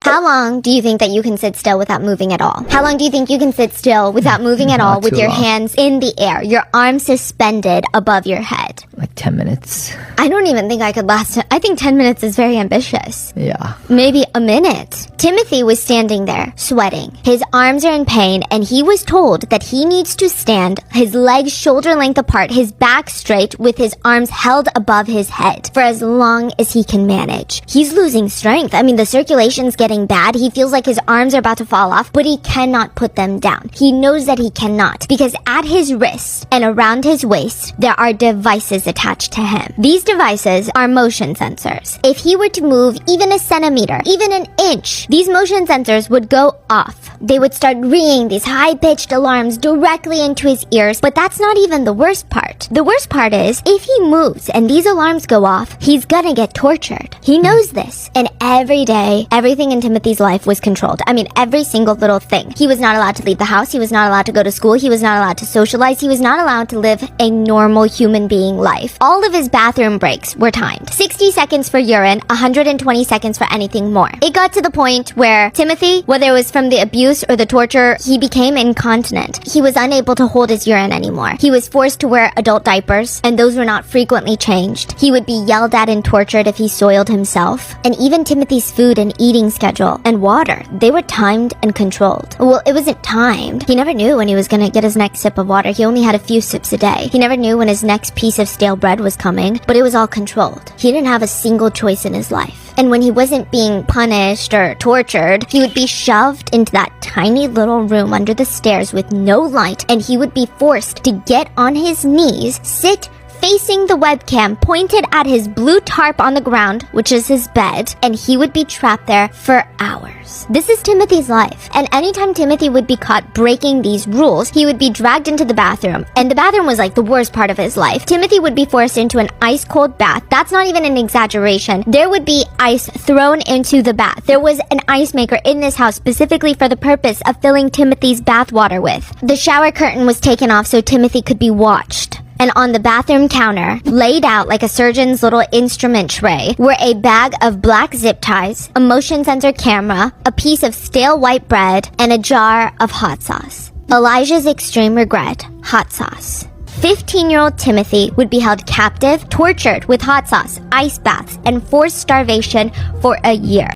How long do you think that you can sit still without moving at all? How long do you think you can sit still without moving at all Not with too your long. hands in the air, your arms suspended above your head? Like 10 minutes. I don't even think I could last. I think 10 minutes is very ambitious. Yeah. Maybe a minute. Timothy was standing there, sweating. His arms are in pain, and he was told that he needs to stand, his legs shoulder length apart, his back straight, with his arms held above his head for as long as he can manage. He's losing strength. I mean, the circulation's getting bad. He feels like his arms are about to fall off, but he cannot put them down. He knows that he cannot, because at his wrist and around his waist, there are devices attached to him. These devices are motion sensors. If he were to move even a centimeter, even an inch, these motion sensors would go off. They would start ringing these high-pitched alarms directly into his ears, but that's not even the worst part. The worst part is, if he moves and these alarms go off, he's gonna get tortured. He knows this. And every day, everything in Timothy's life was controlled. I mean, every single little thing. He was not allowed to leave the house. He was not allowed to go to school. He was not allowed to socialize. He was not allowed to live a normal human being life. All of his bathroom breaks were timed. 60 seconds for urine, 120 seconds for anything more. It got to the point where Timothy, whether it was from the abuse or the torture, he became incontinent. He was unable to hold his urine anymore. He was forced to wear adult diapers, and those were not frequently changed. He would be yelled at and tortured if he soiled himself. And even Timothy's food and eating schedule and water, they were timed and controlled. Well, it wasn't timed. He never knew when he was gonna get his next sip of water. He only had a few sips a day. He never knew when his next piece of stale bread was coming, but it was all controlled. He didn't have a single choice in his life. And when he wasn't being punished or tortured, he would be shoved into that tiny little room under the stairs with no light, and he would be forced to get on his knees, sit facing the webcam pointed at his blue tarp on the ground, which is his bed, and he would be trapped there for hours. This is Timothy's life. And anytime Timothy would be caught breaking these rules, he would be dragged into the bathroom. And the bathroom was like the worst part of his life. Timothy would be forced into an ice-cold bath. That's not even an exaggeration. There would be ice thrown into the bath. There was an ice maker in this house specifically for the purpose of filling Timothy's bath water with. The shower curtain was taken off so Timothy could be watched. And on the bathroom counter, laid out like a surgeon's little instrument tray, were a bag of black zip ties, a motion sensor camera, a piece of stale white bread, and a jar of hot sauce. Elijah's extreme regret, hot sauce. 15-year-old Timothy would be held captive, tortured with hot sauce, ice baths, and forced starvation for a year.